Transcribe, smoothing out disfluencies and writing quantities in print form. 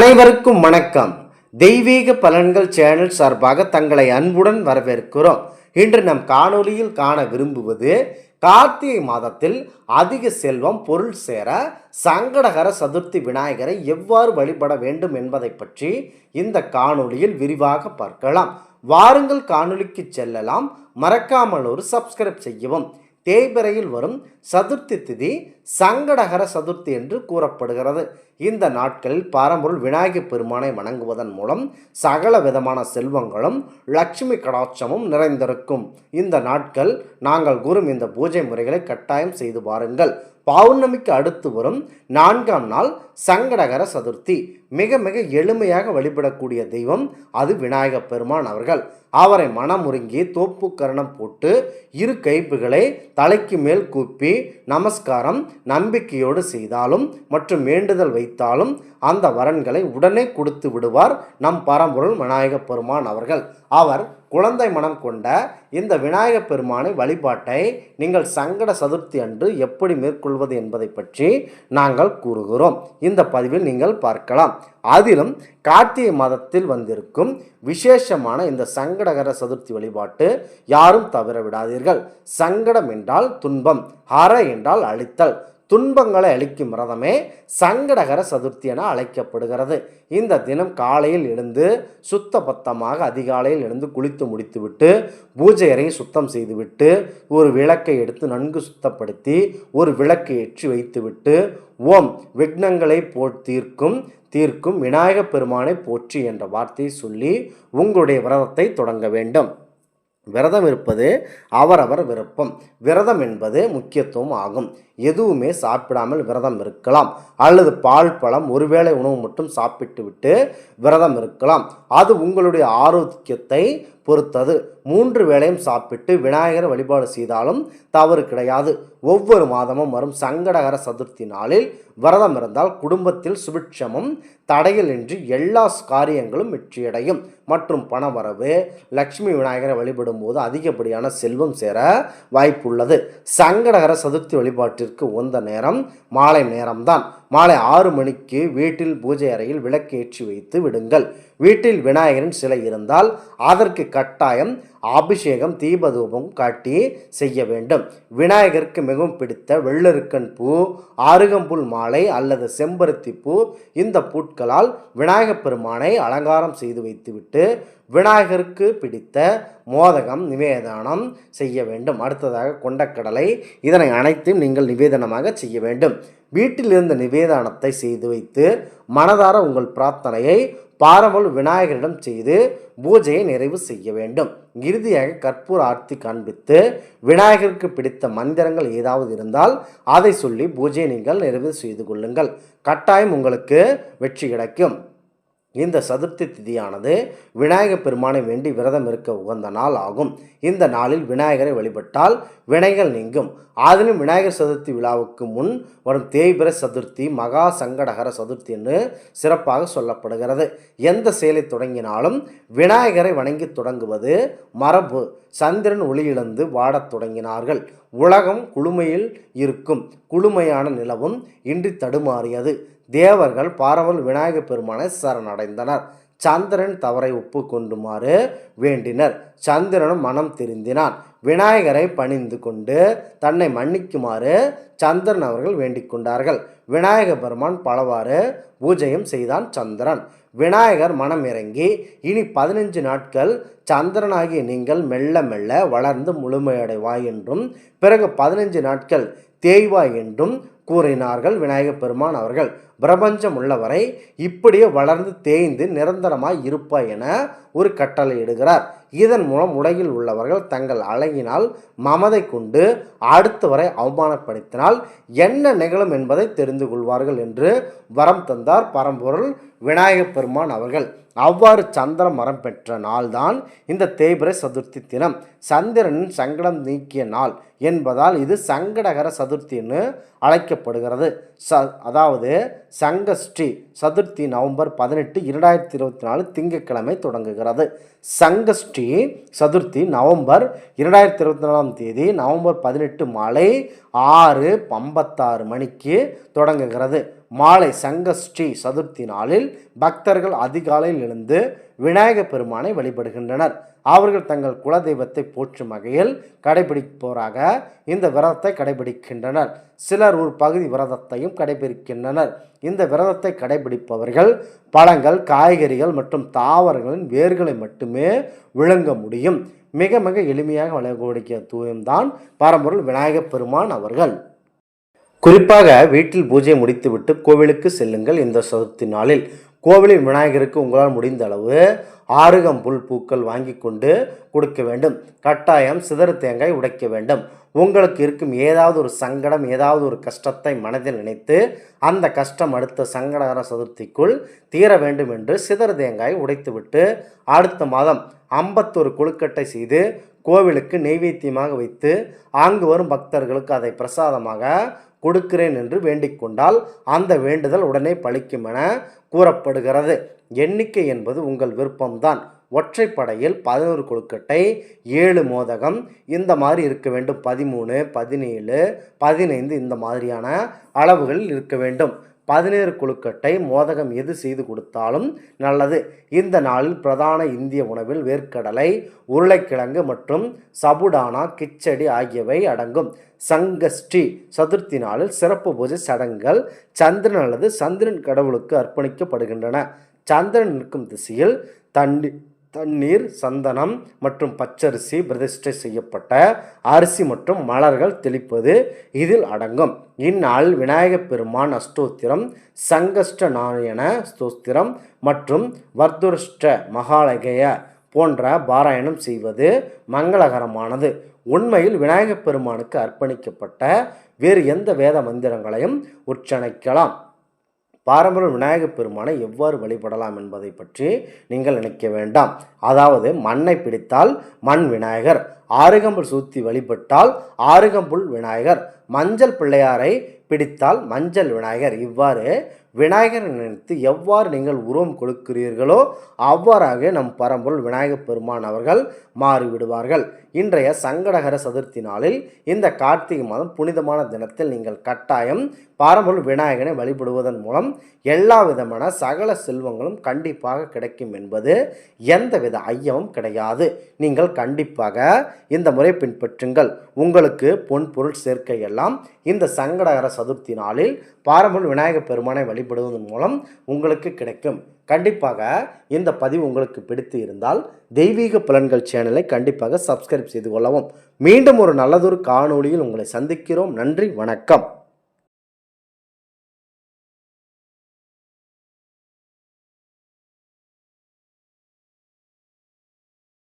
அனைவருக்கும் வணக்கம். தெய்வீக பலன்கள் சேனல் சார்பாக தங்களை அன்புடன் வரவேற்கிறோம். இன்று நம் காணொளியில் காண விரும்புவது கார்த்திகை மாதத்தில் அதிக செல்வம் பொருள் சேர சங்கடகர சதுர்த்தி விநாயகரை எவ்வாறு வழிபட வேண்டும் என்பதை பற்றி இந்த காணொளியில் விரிவாக பார்க்கலாம். வாருங்கள் காணொளிக்கு செல்லலாம். மறக்காமல் ஒரு சப்ஸ்கிரைப் செய்யவும். தேய்பிறையில் வரும் சதுர்த்தி திதி சங்கடகர சதுர்த்தி என்று கூறப்படுகிறது. இந்த நாட்களில் பரம்பொருள் விநாயகப் பெருமானை வணங்குவதன் மூலம் சகல விதமான செல்வங்களும் லட்சுமி கடாட்சமும் நிறைந்திருக்கும். இந்த நாட்கள் நாங்கள் கூறும் இந்த பூஜை முறைகளை கட்டாயம் செய்து பாருங்கள். பௌர்ணமிக்கு அடுத்து வரும் 4ஆம் நாள் சங்கடகர சதுர்த்தி. மிக மிக எளிமையாக வழிபடக்கூடிய தெய்வம் அது விநாயகப் பெருமான் அவர்கள். அவரை மனமுருங்கி தோப்பு கரணம் போட்டு இரு கைப்புகளை தலைக்கு மேல் கூப்பி நமஸ்காரம் நம்பிக்கையோடு செய்தாலும் மற்றும் வேண்டுதல் வைத்தாலும் அந்த வரன்களை உடனே கொடுத்து விடுவார் நம் பரம்பொருள் விநாயகப் பெருமான் அவர்கள். அவர் குழந்தை மனம் கொண்ட இந்த விநாயகப் பெருமானை வழிபாட்டை நீங்கள் சங்கட சதுர்த்தி அன்று எப்படி மேற்கொள்வது என்பதை பற்றி நாங்கள் கூறுகிறோம். இந்த பதிவில் நீங்கள் பார்க்கலாம். அதிலும் கார்த்திகை மாதத்தில் வந்திருக்கும் விசேஷமான இந்த சங்கடகர சதுர்த்தி வழிபாட்டு யாரும் தவற விடாதீர்கள். சங்கடம் என்றால் துன்பம், ஹர என்றால் அழித்தல். துன்பங்களை அளிக்கும் விரதமே சங்கடகர சதுர்த்தி என அழைக்கப்படுகிறது. இந்த தினம் காலையில் எழுந்து சுத்த பத்தமாக அதிகாலையில் எழுந்து குளித்து முடித்துவிட்டு பூஜை அறையை சுத்தம் செய்துவிட்டு ஒரு விளக்கை எடுத்து நன்கு சுத்தப்படுத்தி ஒரு விளக்கை ஏற்றி வைத்துவிட்டு ஓம் விக்னங்களை தீர்க்கும் விநாயகப் பெருமானை போற்றி என்ற வார்த்தையை சொல்லி உங்களுடைய விரதத்தை தொடங்க வேண்டும். விரதம் இருப்பது அவரவர் விருப்பம். விரதம் என்பது முக்கியத்துவம் ஆகும். எதுவுமே சாப்பிடாமல் விரதம் இருக்கலாம், அல்லது பால் பழம் ஒருவேளை உணவு மட்டும் சாப்பிட்டு விட்டு விரதம் இருக்கலாம். அது உங்களுடைய ஆரோக்கியத்தை பொறுத்தது. 3 வேளையும் சாப்பிட்டு விநாயகரை வழிபாடு செய்தாலும் தவறு கிடையாது. ஒவ்வொரு மாதமும் வரும் சங்கடகர சதுர்த்தி நாளில் விரதம் இருந்தால் குடும்பத்தில் சுபிட்சமும் தடையின்றி எல்லா காரியங்களும் வெற்றியடையும். மற்றும் பணவரவு லட்சுமி விநாயகரை வழிபடும் போது அதிகப்படியான செல்வம் சேர வாய்ப்புள்ளது. சங்கடகர சதுர்த்தி வழிபாட்டிற்கு உந்த நேரம் மாலை நேரம்தான். மாலை 6 மணிக்கு வீட்டில் பூஜை அறையில் விளக்கு ஏற்றி வைத்து விடுங்கள். வீட்டில் விநாயகரின் சிலை இருந்தால் அதற்கு கட்டாயம் அபிஷேகம் தீபதூபம் காட்டி செய்ய வேண்டும். விநாயகருக்கு மிகவும் பிடித்த வெள்ளருக்கன் பூ, அருகம்புல் மாலை அல்லது செம்பருத்தி பூ, இந்த பூட்களால் விநாயகப் பெருமானை அலங்காரம் செய்து வைத்துவிட்டு விநாயகருக்கு பிடித்த மோதகம் நிவேதனம் செய்ய வேண்டும். அடுத்ததாக கொண்டக்கடலை, இதனை அனைத்தும் நீங்கள் நிவேதனமாக செய்ய வேண்டும். வீட்டில் இருந்த நிவேதனத்தை செய்து வைத்து மனதார உங்கள் பிரார்த்தனையை பரம்பொருள் விநாயகரிடம் செய்து பூஜையை நிறைவு செய்ய வேண்டும். இறுதியாக கற்பூர ஆர்த்தி காண்பித்து விநாயகருக்கு பிடித்த மந்திரங்கள் ஏதாவது இருந்தால் அதை சொல்லி பூஜையை நீங்கள் நிறைவு செய்து கொள்ளுங்கள். கட்டாயம் உங்களுக்கு வெற்றி கிடைக்கும். இந்த சதுர்த்தி திதியானது விநாயகப் பெருமானை வேண்டி விரதம் இருக்க உகந்த நாள் ஆகும். இந்த நாளில் விநாயகரை வழிபட்டால் வினைகள் நீங்கும். அதிலும் விநாயகர் சதுர்த்தி விழாவுக்கு முன் வரும் தேய்பிறை சதுர்த்தி மகா சங்கடகர சதுர்த்தி என்று சிறப்பாக சொல்லப்படுகிறது. எந்த செயலை தொடங்கினாலும் விநாயகரை வணங்கி தொடங்குவது மரபு. சந்திரன் ஒளியிழந்து வாடத் தொடங்கினார்கள். உலகம் குளுமையில் இருக்கும். குளுமையான நிலவும் இன்றி தடுமாறியது. தேவர்கள் பரம்பொருள் விநாயகப் பெருமானை சரணடைந்தனர். சந்திரன் தவறை ஒப்புக்கொண்டுமாறு வேண்டினர். சந்திரனும் மனம் திருந்தினான். விநாயகரை பணிந்து கொண்டு தன்னை மன்னிக்குமாறு சந்திரன் அவர்கள் வேண்டிக் கொண்டார்கள். விநாயக பெருமான் பலவாறு பூஜையும் செய்தான். சந்திரன் விநாயகர் மனம் இறங்கி இனி 15 நாட்கள் சந்திரனாகிய நீங்கள் மெல்ல மெல்ல வளர்ந்து முழுமையடைவாய் என்றும் பிறகு 15 நாட்கள் தேய்வாய் என்றும் கூறினார்கள். விநாயகப் பெருமான் அவர்கள் பிரபஞ்சம் உள்ளவரை இப்படியே வளர்ந்து தேய்ந்து நிரந்தரமாய் இருப்பாய் என ஒரு கட்டளை இடுகிறார். இதன் மூலம் உலகில் உள்ளவர்கள் தங்கள் அழகினால் மமதை கொண்டு அடுத்தவரை அவமானப்படுத்தினால் என்ன நிகழும் என்பதை தெரிந்து கொள்வார்கள் என்று வரம் தந்தார் பரம்பொருள் விநாயகப் பெருமான் அவர்கள். அவ்வாறு சந்திர மரம் பெற்ற நாள்தான் இந்த தேய்பிறை சதுர்த்தி தினம். சந்திரனின் சங்கடம் நீக்கிய நாள் என்பதால் இது சங்கடகர சதுர்த்தி என்று அழைக்கப்படுகிறது. அதாவது சங்கஷ்டி சதுர்த்தி நவம்பர் 18, 2024 திங்கட்கிழமை தொடங்குகிறது. சங்கஷ்டி சதுர்த்தி நவம்பர் 2024 நவம்பர் 18 மாலை 6:56 மணிக்கு தொடங்குகிறது. மாலை சங்கஷ்டி சதுர்த்தி நாளில் பக்தர்கள் அதிகாலையில் எழுந்து விநாயகப் பெருமானை வழிபடுகின்றனர். அவர்கள் தங்கள் குலதெய்வத்தை போற்றும் வகையில் கடைபிடிப்போராக இந்த விரதத்தை கடைபிடிக்கின்றனர். சிலர் ஒரு பகுதி விரதத்தையும் கடைபிடிக்கின்றனர். இந்த விரதத்தை கடைபிடிப்பவர்கள் பழங்கள், காய்கறிகள் மற்றும் தாவரங்களின் வேர்களை மட்டுமே விழுங்க முடியும். மிக மிக எளிமையாக வழிபடக்கூடிய தூயம்தான் பரம்பொருள் விநாயகப் பெருமான் அவர்கள். குறிப்பாக வீட்டில் பூஜை முடித்துவிட்டு கோவிலுக்கு செல்லுங்கள். இந்த சதுர்த்தி நாளில் கோவிலின் விநாயகருக்கு உங்களால் முடிந்த அளவு ஆருகம்புல் பூக்கள் வாங்கி கொண்டு கொடுக்க வேண்டும். கட்டாயம் சிதறு தேங்காய் உடைக்க வேண்டும். உங்களுக்கு இருக்கும் ஏதாவது ஒரு சங்கடம், ஏதாவது ஒரு கஷ்டத்தை மனதில் நினைத்து அந்த கஷ்டம் அடுத்த சங்கடகர சதுர்த்திக்குள் தீர வேண்டும் என்று சிதறு தேங்காய் உடைத்துவிட்டு அடுத்த மாதம் 51 கொழுக்கட்டை செய்து கோவிலுக்கு நெய்வேத்தியமாக வைத்து அங்கு வரும் பக்தர்களுக்கு அதை பிரசாதமாக கொடுக்கிறேன் என்று வேண்டிக் கொண்டால் அந்த வேண்டுதல் உடனே பலிக்கும் என கூறப்படுகிறது. எண்ணிக்கை என்பது உங்கள் விருப்பம்தான். ஒற்றைப்படையில் 11 கொழுக்கட்டை, 7 மோதகம் இந்த மாதிரி இருக்க வேண்டும். 13, 17, 15 இந்த மாதிரியான அளவுகளில் இருக்க வேண்டும். 17 கொழுக்கட்டை மோதகம் எது செய்து கொடுத்தாலும் நல்லது. இந்த நாளில் பிரதான இந்திய உணவில் வேர்க்கடலை, உருளைக்கிழங்கு மற்றும் சபுடானா, கிச்சடி ஆகியவை அடங்கும். சங்கஷ்டி சதுர்த்தி நாளில் சிறப்பு பூஜை சடங்குகள் சந்திரன் அல்லது சந்திரன் கடவுளுக்கு அர்ப்பணிக்கப்படுகின்றன. சந்திரன் இருக்கும் திசையில் தண்ணீர், சந்தனம் மற்றும் பச்சரிசி பிரதிஷ்டை செய்யப்பட்ட அரிசி மற்றும் மலர்கள் தெளிப்பது இதில் அடங்கும். இந்நாளில் விநாயகப் பெருமான் அஷ்டோத்திரம், சங்கஷ்ட நாராயண ஸ்தோத்திரம் மற்றும் வர்துஷ்ட மகாலய போன்ற பாராயணம் செய்வது மங்களகரமானது. உண்மையில் விநாயகப் பெருமானுக்கு அர்ப்பணிக்கப்பட்ட வேறு எந்த வேத மந்திரங்களையும் உச்சரிக்கலாம். பாரம்பரிய விநாயகப் பெருமானை எவ்வாறு வழிபடலாம் என்பதை பற்றி நீங்கள் நினைக்க வேண்டாம். அதாவது மண்ணை பிடித்தால் மண் விநாயகர், ஆருகம்புல் சூத்தி வழிபட்டால் ஆருகம்புல் விநாயகர், மஞ்சள் பிள்ளையாரை பிடித்தால் மஞ்சள் விநாயகர். இவ்வாறு விநாயகரை நினைத்து எவ்வாறு நீங்கள் உருவம் கொடுக்கிறீர்களோ அவ்வாறாக நம் பரம்பொருள் விநாயகப் பெருமான் அவர்கள் மாறிவிடுவார்கள். இன்றைய சங்கடகர சதுர்த்தி நாளில் இந்த கார்த்திகை மாதம் புனிதமான தினத்தில் நீங்கள் கட்டாயம் பரம்பொருள் விநாயகனை வழிபடுவதன் மூலம் எல்லா விதமான சகல செல்வங்களும் கண்டிப்பாக கிடைக்கும் என்பது எந்தவித ஐயமும் கிடையாது. நீங்கள் கண்டிப்பாக இந்த முறை பின்பற்றுங்கள். உங்களுக்கு பொன் பொருள் சேர்க்கை எல்லாம் இந்த சங்கடகர சதுர்த்தி நாளில் பரம்பொருள் விநாயகப் பெருமானை வழிபடுவதன் மூலம் உங்களுக்கு கிடைக்கும். கண்டிப்பாக இந்த பதிவு உங்களுக்கு பிடித்து இருந்தால் தெய்வீக பலன்கள் சேனலை கண்டிப்பாக சப்ஸ்கிரைப் செய்து கொள்ளவும். மீண்டும் ஒரு நல்லதொரு காணொளியில் உங்களை சந்திக்கிறோம். நன்றி, வணக்கம்.